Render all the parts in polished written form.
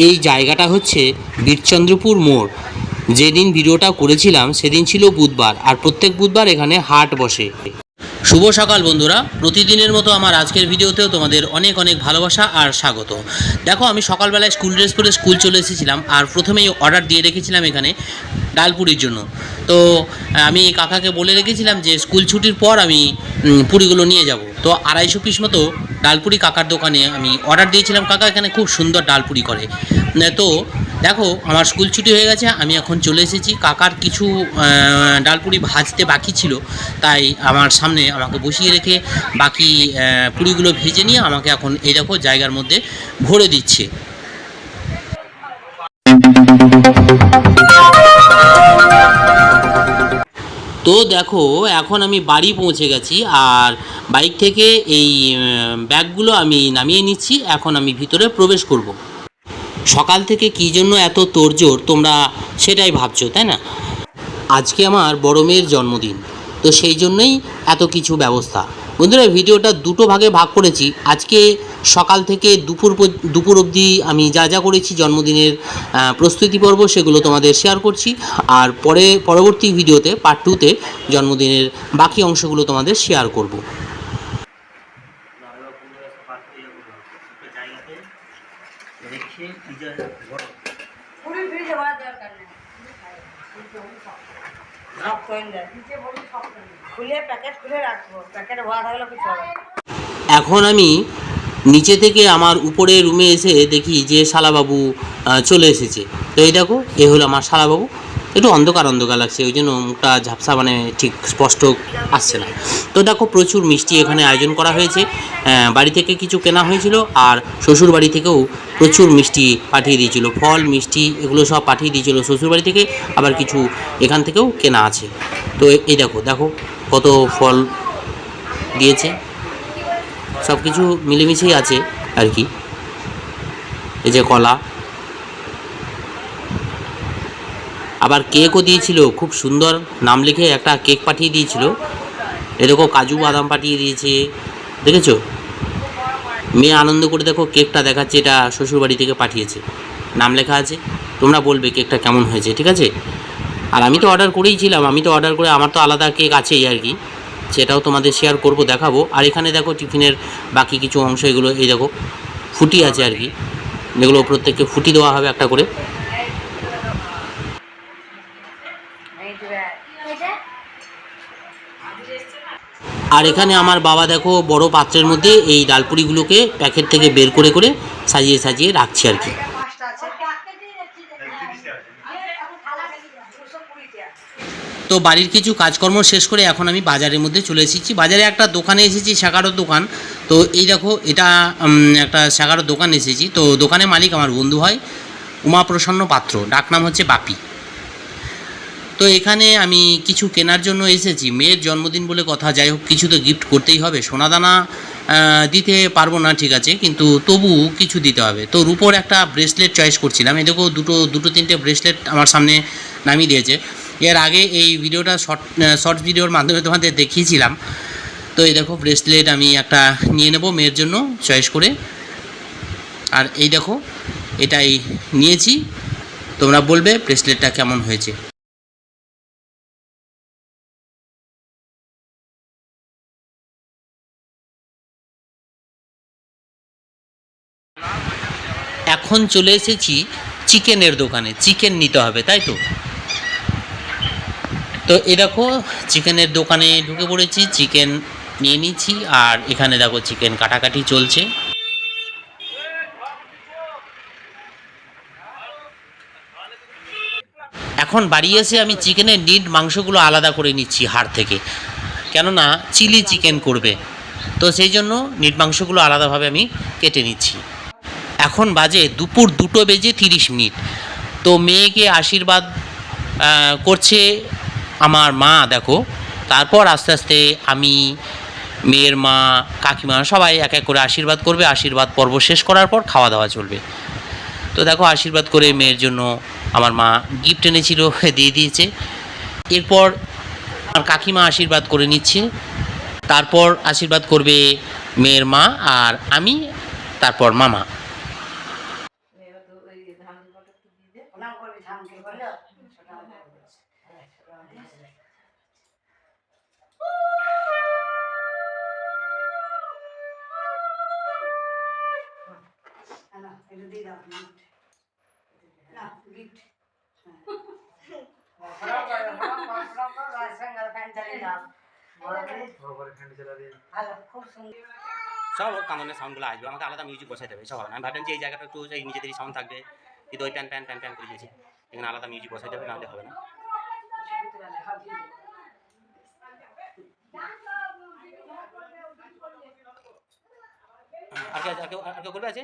এই জায়গাটা হচ্ছে বীরচন্দ্রপুর মোড়। যেদিন ভিডিওটা করেছিলাম সেদিন ছিল বুধবার, আর প্রত্যেক বুধবার এখানে হাট বসে। শুভ সকাল বন্ধুরা, প্রতিদিনের মতো আমার আজকের ভিডিওতেও তোমাদের অনেক অনেক ভালোবাসা আর স্বাগত। দেখো, আমি সকালবেলায় স্কুল ড্রেস পরে স্কুল চলে এসেছিলাম, আর প্রথমেই অর্ডার দিয়ে রেখেছিলাম এখানে ডালপুরির জন্য। তো আমি কাকাকে বলে রেখেছিলাম যে স্কুল ছুটির পর আমি পুরিগুলো নিয়ে যাব। তো 250 পিস মতো ডালপুরি কাকার দোকানে আমি অর্ডার দিয়েছিলাম। কাকা এখানে খুব সুন্দর ডালপুরি করে। তো দেখো, আমার স্কুল ছুটি হয়ে গেছে, আমি এখন চলে এসেছি। কাকার কিছু ডালপুরি ভাজতে বাকি ছিল, তাই আমার সামনে আমাকে বসিয়ে রেখে বাকি পুরিগুলো ভেজে নিয়ে আমাকে এখন এই দেখো জায়গার মধ্যে ভরে দিচ্ছে। তো দেখো, এখন আমি বাড়ি পৌঁছে গেছি, আর বাইক থেকে এই ব্যাগগুলো আমি নামিয়ে নিচ্ছি। এখন আমি ভিতরে প্রবেশ করব। সকাল থেকে কী জন্য এত তোড়জোড় তোমরা সেটাই ভাবছো, তাই না? আজকে আমার বড় মেয়ের জন্মদিন, তো সেই জন্যই এত কিছু ব্যবস্থা। বন্ধুরা, ভিডিওটা দুটো ভাগে ভাগ করেছি। আজকে সকাল থেকে দুপুর অবধি আমি যা যা করেছি জন্মদিনের প্রস্তুতি পর্ব, সেগুলো তোমাদের শেয়ার করছি। আর পরবর্তী ভিডিওতে পার্ট 2তে জন্মদিনের বাকি অংশগুলো তোমাদের শেয়ার করব। এখন আমি নিচে থেকে আমার উপরে রুমে এসে দেখি যে শালাবাবু চলে এসেছে। তো এই দেখো, এ হলো আমার শালাবাবু। একটু অন্ধকার অন্ধকার লাগছে, ওই জন্য মুখটা ঝাপসা, মানে ঠিক স্পষ্ট আসছে না। তো দেখো, প্রচুর মিষ্টি এখানে আয়োজন করা হয়েছে। বাড়ি থেকে কিছু কেনা হয়েছিল, আর শ্বশুর বাড়ি থেকেও প্রচুর মিষ্টি পাঠিয়ে দিয়েছিল। ফল, মিষ্টি এগুলো সব পাঠিয়ে দিয়েছিল শ্বশুর বাড়ি থেকে, আবার কিছু এখান থেকেও কেনা আছে। তো এই দেখো দেখো কত ফল দিয়েছে, সব কিছু মিলেমিশেই আছে আর কি। এই যে কলা, আবার কেকও দিয়েছিল, খুব সুন্দর নাম লিখে একটা কেক পাঠিয়ে দিয়েছিল। এরকম কাজু বাদাম পাঠিয়ে দিয়েছে, দেখেছো? মেয়ে আনন্দ করে দেখো কেকটা দেখাচ্ছে, এটা শ্বশুরবাড়ি থেকে পাঠিয়েছে, নাম লেখা আছে। তোমরা বলবে কেকটা কেমন হয়েছে, ঠিক আছে? আর আমি তো অর্ডার করেইছিলাম, আমার তো আলাদা কেক আছেই আর কি, সেটাও তোমাদের শেয়ার করব, দেখাবো। আর এখানে দেখো টিফিনের বাকি কিছু অংশ, এগুলো এই দেখো ফুটি আছে আর কি, যেগুলো প্রত্যেককে ফুটি দেওয়া হবে একটা করে। আর এখানে আমার বাবা দেখো বড় পাত্রের মধ্যে এই ডালপুরিগুলোকে প্যাকেট থেকে বের করে করে সাজিয়ে সাজিয়ে রাখছে আর কি। তো বাড়ির কিছু কাজকর্ম শেষ করে এখন আমি বাজারের মধ্যে চলে এসেছি। বাজারে একটা দোকানে এসেছি, শাঁখারোর দোকান। তো এই দেখো, এটা একটা শাঁখারোর দোকান এসেছি। তো দোকানের মালিক আমার বন্ধু হয়, উমাপ্রসন্ন পাত্র, ডাকনাম হচ্ছে বাপি। তো এখানে আমি কিছু কেনার জন্য এসেছি। মেয়ের জন্মদিন বলে কথা, যাই হোক কিছু তো গিফট করতেই হবে। সোনাদানা দিতে পারবো না, ঠিক আছে, কিন্তু তবু কিছু দিতে হবে। তো রূপোর একটা ব্রেসলেট চয়েস করছিলাম। এই দেখো দুটো তিনটে ব্রেসলেট আমার সামনে নামিয়ে দিয়েছে। এর আগে এই ভিডিওটা শর্ট ভিডিওর মাধ্যমে তোমাদের দেখিয়েছিলাম। তো এই দেখো ব্রেসলেট আমি একটা নিয়ে নেব মেয়ের জন্য চয়েস করে। আর এই দেখো, এটাই নিয়েছি। তোমরা বলবে ব্রেসলেটটা কেমন হয়েছে। এখন চলে এসেছি চিকেনের দোকানে, চিকেন নিতে হবে, তাই তো? তো এই দেখো, চিকেনের দোকানে ঢুকে পড়েছি, চিকেন নিয়ে নিচ্ছি। আর এখানে দেখো চিকেন কাটাকাটি চলছে। এখন বাড়ি এসে আমি চিকেনের নিট মাংসগুলো আলাদা করে নিচ্ছি হাড় থেকে, কেননা চিলি চিকেন করবে, তো সেই জন্য নিট মাংসগুলো আলাদাভাবে আমি কেটে নিচ্ছি। এখন বাজে দুপুর 2:30। তো মেয়েকে আশীর্বাদ করছে আমার মা, দেখো। তারপর আস্তে আস্তে আমি, মেয়ের মা, কাকিমা সবাই এক এক করে আশীর্বাদ করবে। আশীর্বাদ পর্ব শেষ করার পর খাওয়া দাওয়া চলবে। তো দেখো, আশীর্বাদ করে মেয়ের জন্য আমার মা গিফট এনেছিল, দিয়ে দিয়েছে। এরপর আমার কাকিমা আশীর্বাদ করে নিচ্ছে, তারপর আশীর্বাদ করবে মেয়ের মা, আর আমি, তারপর মামা। প্রণাম করবি ধামকে বলো একটু দিয়ে দাও না গিফট খুব সুন্দর সব ওর কানের সাউন্ডগুলো আসবে, আমাকে আলাদা মিউজিক বসাই দেবে, সব হবে না। আমি ভাবলাম যে এই জায়গাটা একটু এই নিজেদেরই সাউন্ড থাকবে, কিন্তু ওই প্যান প্যান প্যান প্যান করে দিয়েছি, এখানে আলাদা মিউজিক বসাই দেবে, নাহলে হবে না। আর কেউ করবে আছে?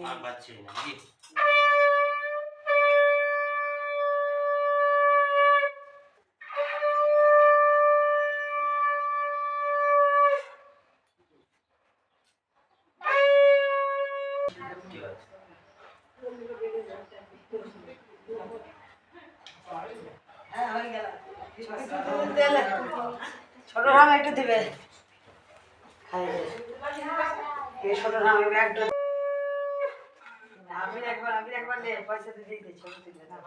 আর বাচ্চা না কি ছোট রাম একটু দিবে ছোট রাম একটু আমি একবার নে পয়সা দিয়ে দিই ছোট দিলে না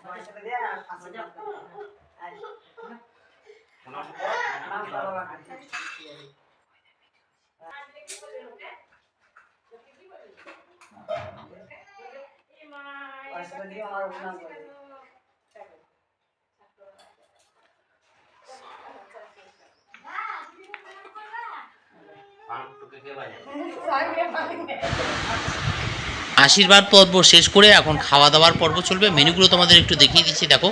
পয়সা দিয়ে আর 500 টাকা পয়সা দিয়ে আমার প্রণাম করে আশীর্বাদ পর্ব শেষ করে এখন খাওয়া দাওয়ার পর্ব চলবে। মেনুগুলো তোমাদের একটু দেখিয়ে দিচ্ছি, দেখো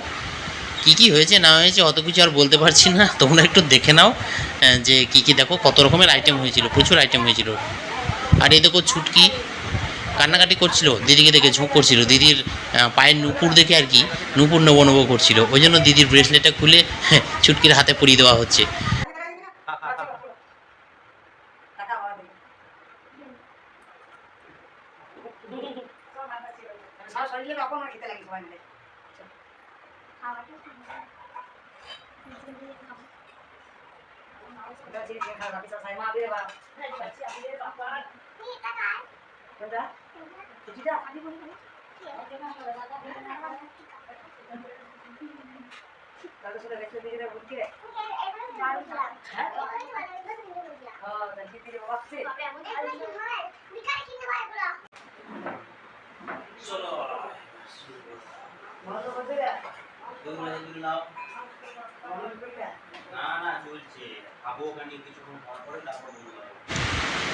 কি কি হয়েছে না হয়েছে, অত কিছু আর বলতে পারছি না, তোমরা একটু দেখে নাও যে কি কি, দেখো কত রকমের আইটেম হয়েছিল, প্রচুর আইটেম হয়েছিল। আর এই দেখো ছুটকি কান্নাকাটি করছিল, দিদিকে দেখে ঝোঁক করছিল, দিদির পায়ের নুপুর দেখে আর কি, নুপুর নেবো নেবো করছিল, ওই জন্য দিদির ব্রেসলেটটা খুলে ছুটকির হাতে পরিয়ে দেওয়া হচ্ছে।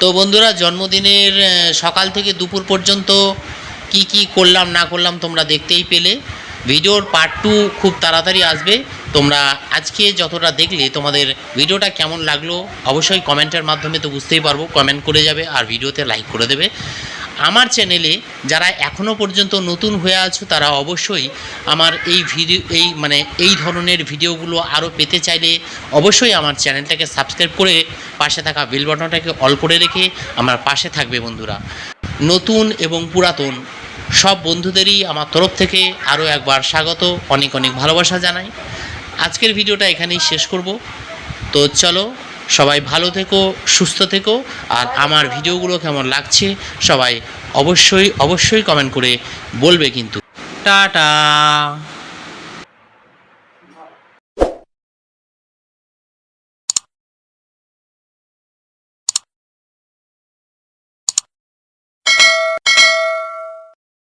তো বন্ধুরা, জন্মদিনের সকাল থেকে দুপুর পর্যন্ত কি কি করলাম না করলাম তোমরা দেখতেই পেলে। ভিডিওর পার্ট 2 খুব তাড়াতাড়ি আসবে। তোমরা আজকে যতটা দেখলে তোমাদের ভিডিওটা কেমন লাগলো অবশ্যই কমেন্টের মাধ্যমে তো বুঝতেই পারবো, কমেন্ট করে যাবে আর ভিডিওতে লাইক করে দেবে। আমার চ্যানেলে যারা এখনও পর্যন্ত নতুন হয়ে আছো তারা অবশ্যই আমার এই ধরনের ভিডিওগুলো আরও পেতে চাইলে অবশ্যই আমার চ্যানেলটাকে সাবস্ক্রাইব করে পাশে থাকা বেল বাটনটাকে অল করে রেখে আমার পাশে থাকবে বন্ধুরা। নতুন এবং পুরাতন সব বন্ধুদেরই আমার তরফ থেকে আরও একবার স্বাগত, অনেক অনেক ভালোবাসা জানাই। আজকের ভিডিওটা এখানেই শেষ করব। তো চলো, সবাই ভালো থেকো, সুস্থ থেকো, আর আমার ভিডিওগুলো কেমন লাগছে সবাই অবশ্যই কমেন্ট করে বলবে কিন্তু। টাটা।